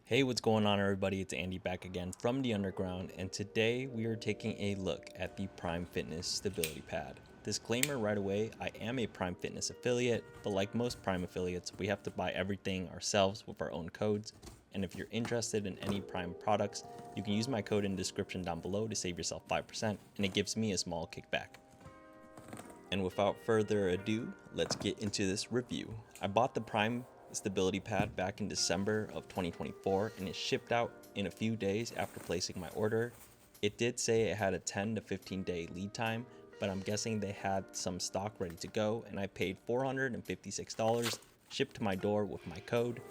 Hey, what's going on everybody? It's Andy back again from the underground, and today we are taking a look at the Prime Fitness Stability Pad. Disclaimer right away, I am a Prime Fitness affiliate, but like most Prime affiliates, we have to buy everything ourselves with our own codes. And if you're interested in any Prime products, you can use my code in the description down below to save yourself 5%, and it gives me a small kickback. And without further ado, let's get into this review. I bought the Prime Stability Pad back in December of 2024 and it shipped out in a few days after placing my order. It did say it had a 10 to 15 day lead time, but I'm guessing they had some stock ready to go, and I paid $456 shipped to my door with my code,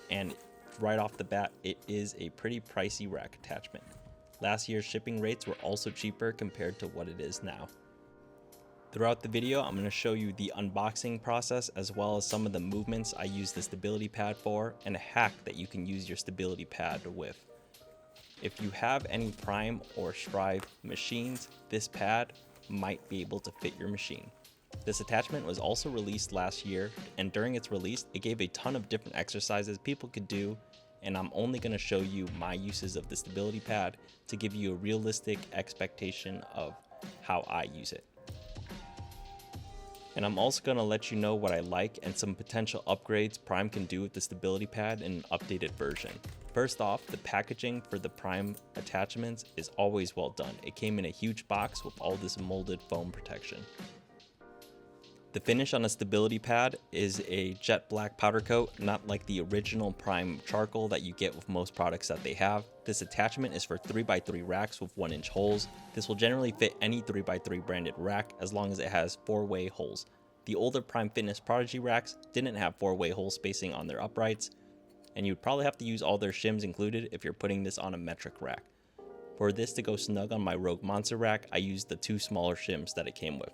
and right off the bat it is a pretty pricey rack attachment. Last year's shipping rates were also cheaper compared to what it is now. Throughout the video, I'm going to show you the unboxing process as well as some of the movements I use the stability pad for and a hack that you can use your stability pad with. If you have any Prime or Strive machines, this pad might be able to fit your machine. This attachment was also released last year, and during its release, it gave a ton of different exercises people could do, and I'm only going to show you my uses of the stability pad to give you a realistic expectation of how I use it. And I'm also going to let you know what I like and some potential upgrades Prime can do with the stability pad in an updated version. First off, the packaging for the Prime attachments is always well done. It came in a huge box with all this molded foam protection. The finish on a stability pad is a jet black powder coat, not like the original Prime charcoal that you get with most products that they have. This attachment is for 3x3 racks with 1-inch holes. This will generally fit any 3x3 branded rack as long as it has 4-way holes. The older Prime Fitness Prodigy racks didn't have 4-way hole spacing on their uprights, and you'd probably have to use all their shims included if you're putting this on a metric rack. For this to go snug on my Rogue Monster rack, I used the 2 smaller shims that it came with.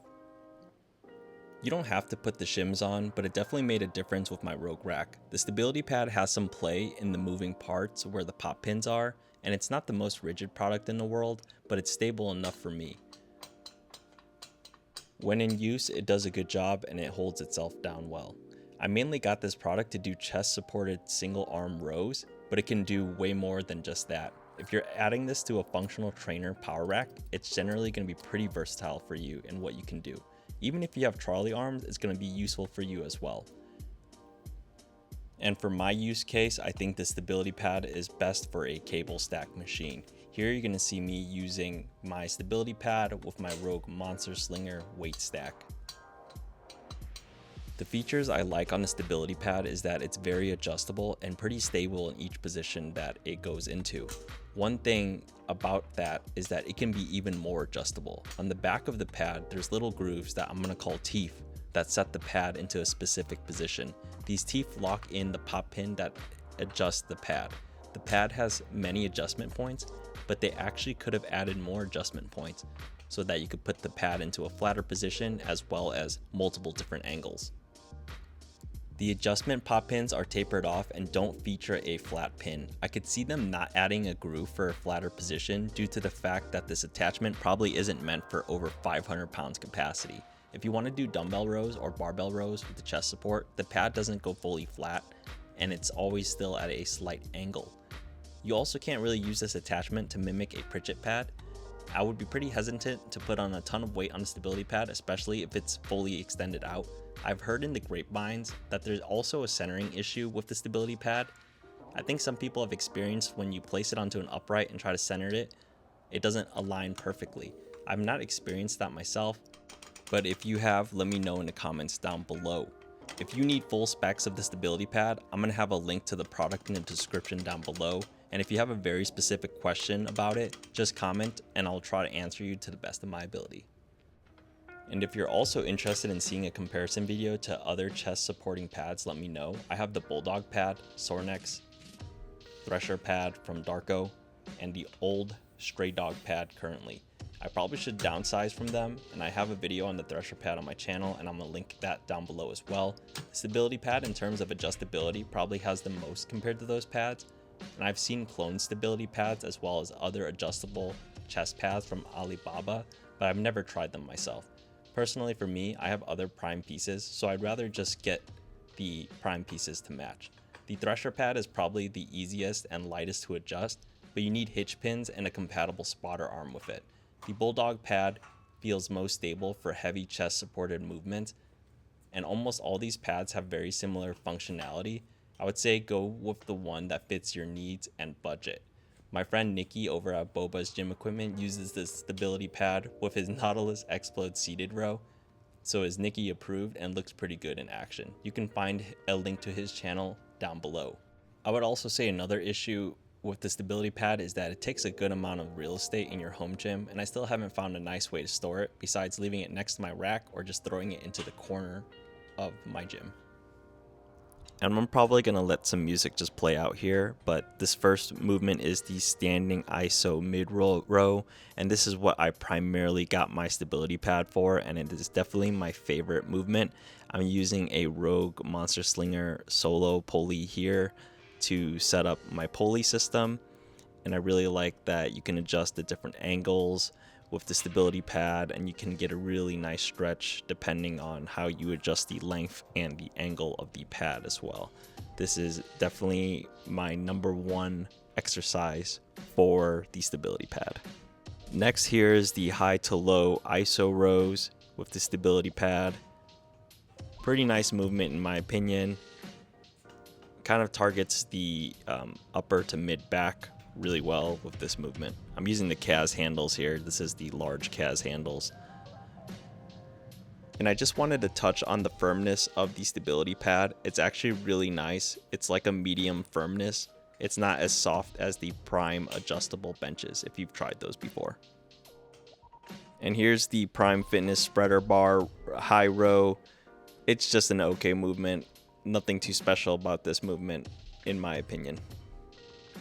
You don't have to put the shims on, but it definitely made a difference with my Rogue rack. The stability pad has some play in the moving parts where the pop pins are, and it's not the most rigid product in the world, but it's stable enough for me. When in use, it does a good job and it holds itself down well. I mainly got this product to do chest supported single arm rows, but it can do way more than just that. If you're adding this to a functional trainer power rack, it's generally going to be pretty versatile for you in what you can do. Even if you have trolley arms, it's going to be useful for you as well. And for my use case, I think the stability pad is best for a cable stack machine. Here you're going to see me using my stability pad with my Rogue Monster Slinger weight stack. The features I like on the stability pad is that it's very adjustable and pretty stable in each position that it goes into. One thing about that is that it can be even more adjustable. On the back of the pad, there's little grooves that I'm going to call teeth that set the pad into a specific position. These teeth lock in the pop pin that adjusts the pad. The pad has many adjustment points, but they actually could have added more adjustment points so that you could put the pad into a flatter position as well as multiple different angles. The adjustment pop pins are tapered off and don't feature a flat pin. I could see them not adding a groove for a flatter position due to the fact that this attachment probably isn't meant for over 500 pounds capacity. If you want to do dumbbell rows or barbell rows with the chest support, the pad doesn't go fully flat and it's always still at a slight angle. You also can't really use this attachment to mimic a pritchett pad. I would be pretty hesitant to put on a ton of weight on a stability pad, especially if it's fully extended out. I've heard in the grapevines that there's also a centering issue with the stability pad. I think some people have experienced when you place it onto an upright and try to center it, it doesn't align perfectly. I've not experienced that myself, but if you have, let me know in the comments down below. If you need full specs of the stability pad, I'm going to have a link to the product in the description down below. And if you have a very specific question about it, just comment and I'll try to answer you to the best of my ability. And if you're also interested in seeing a comparison video to other chest supporting pads, let me know. I have the Bulldog pad, Sornex, Thresher pad from Darko, and the old Stray Dog pad currently. I probably should downsize from them, and I have a video on the Thresher pad on my channel, and I'm going to link that down below as well. The stability pad in terms of adjustability probably has the most compared to those pads, and I've seen clone stability pads as well as other adjustable chest pads from Alibaba, but I've never tried them myself. Personally, for me, I have other Prime pieces, so I'd rather just get the Prime pieces to match. The thresher pad is probably the easiest and lightest to adjust, but you need hitch pins and a compatible spotter arm with it. The bulldog pad feels most stable for heavy chest supported movements, and almost all these pads have very similar functionality. I would say go with the one that fits your needs and budget. My friend Nikki over at Boba's Gym Equipment uses this stability pad with his Nautilus Explode seated row, so is Nikki approved and looks pretty good in action. You can find a link to his channel down below. I would also say another issue with the stability pad is that it takes a good amount of real estate in your home gym, and I still haven't found a nice way to store it besides leaving it next to my rack or just throwing it into the corner of my gym. And I'm probably going to let some music just play out here, but this first movement is the standing ISO mid row, and this is what I primarily got my stability pad for, and it is definitely my favorite movement. I'm using a Rogue Monster Slinger solo pulley here to set up my pulley system, and I really like that you can adjust the different angles with the stability pad, and you can get a really nice stretch depending on how you adjust the length and the angle of the pad as well. This is definitely my number one exercise for the stability pad. Next, here is the high to low ISO rows with the stability pad. Pretty nice movement in my opinion. Kind of targets the upper to mid back really well with this movement. I'm using the CAS handles here. This is the large CAS handles. And I just wanted to touch on the firmness of the stability pad. It's actually really nice. It's like a medium firmness. It's not as soft as the Prime adjustable benches if you've tried those before. And here's the Prime Fitness spreader bar high row. It's just an okay movement. Nothing too special about this movement in my opinion.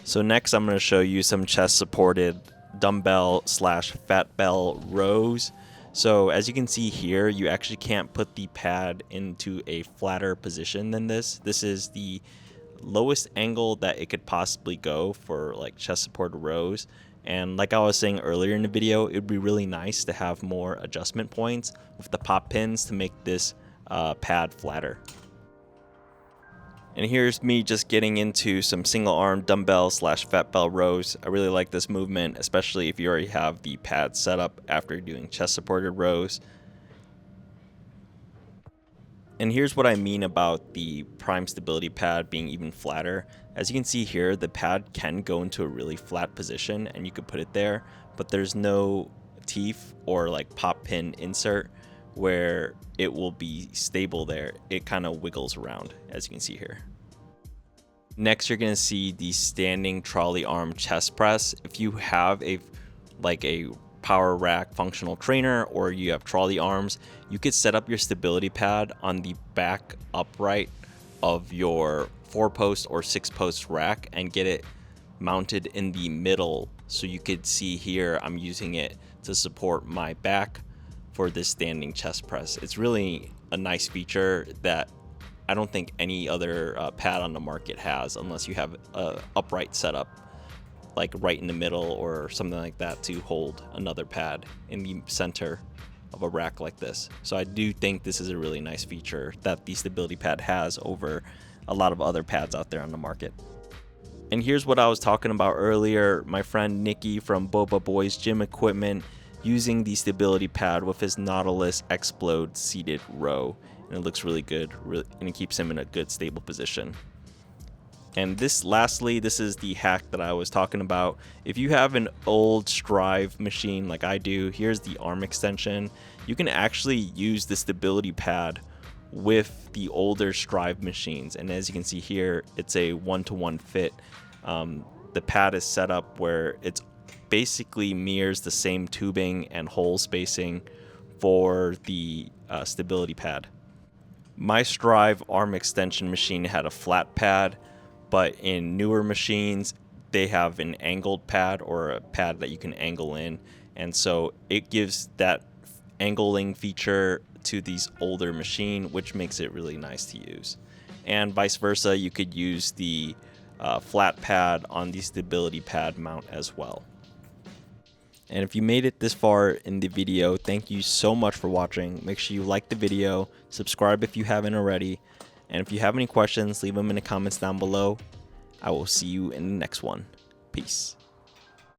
So next I'm going to show you some chest supported dumbbell / fat bell rows. So as you can see here, you actually can't put the pad into a flatter position than this. This is the lowest angle that it could possibly go for like chest supported rows. And like I was saying earlier in the video, it would be really nice to have more adjustment points with the pop pins to make this pad flatter. And here's me just getting into some single arm dumbbell / fat bell rows. I really like this movement, especially if you already have the pad set up after doing chest supported rows. And here's what I mean about the Prime stability pad being even flatter. As you can see here, the pad can go into a really flat position and you could put it there, but there's no teeth or like pop pin insert where it will be stable there. It kind of wiggles around, as you can see here. Next, you're going to see the standing trolley arm chest press. If you have a power rack functional trainer or you have trolley arms, you could set up your stability pad on the back upright of your 4-post or 6-post rack and get it mounted in the middle. So you could see here, I'm using it to support my back for this standing chest press. It's really a nice feature that I don't think any other pad on the market has, unless you have a upright setup like right in the middle or something like that to hold another pad in the center of a rack like this. So I do think this is a really nice feature that the stability pad has over a lot of other pads out there on the market. And here's what I was talking about earlier. My friend Nikki from Boba Boys Gym Equipment using the stability pad with his Nautilus Explode seated row. And it looks really good, and it keeps him in a good stable position. And lastly, this is the hack that I was talking about. If you have an old Strive machine like I do, here's the arm extension. You can actually use the stability pad with the older Strive machines. And as you can see here, it's a 1-to-1 fit. The pad is set up where it's basically mirrors the same tubing and hole spacing for the stability pad. My Strive arm extension machine had a flat pad, but in newer machines, they have an angled pad or a pad that you can angle in. And so it gives that angling feature to these older machine, which makes it really nice to use. And vice versa, you could use the flat pad on the stability pad mount as well. And if you made it this far in the video, thank you so much for watching. Make sure you like the video, subscribe if you haven't already, And if you have any questions, leave them in the comments down below. I will see you in the next one. Peace.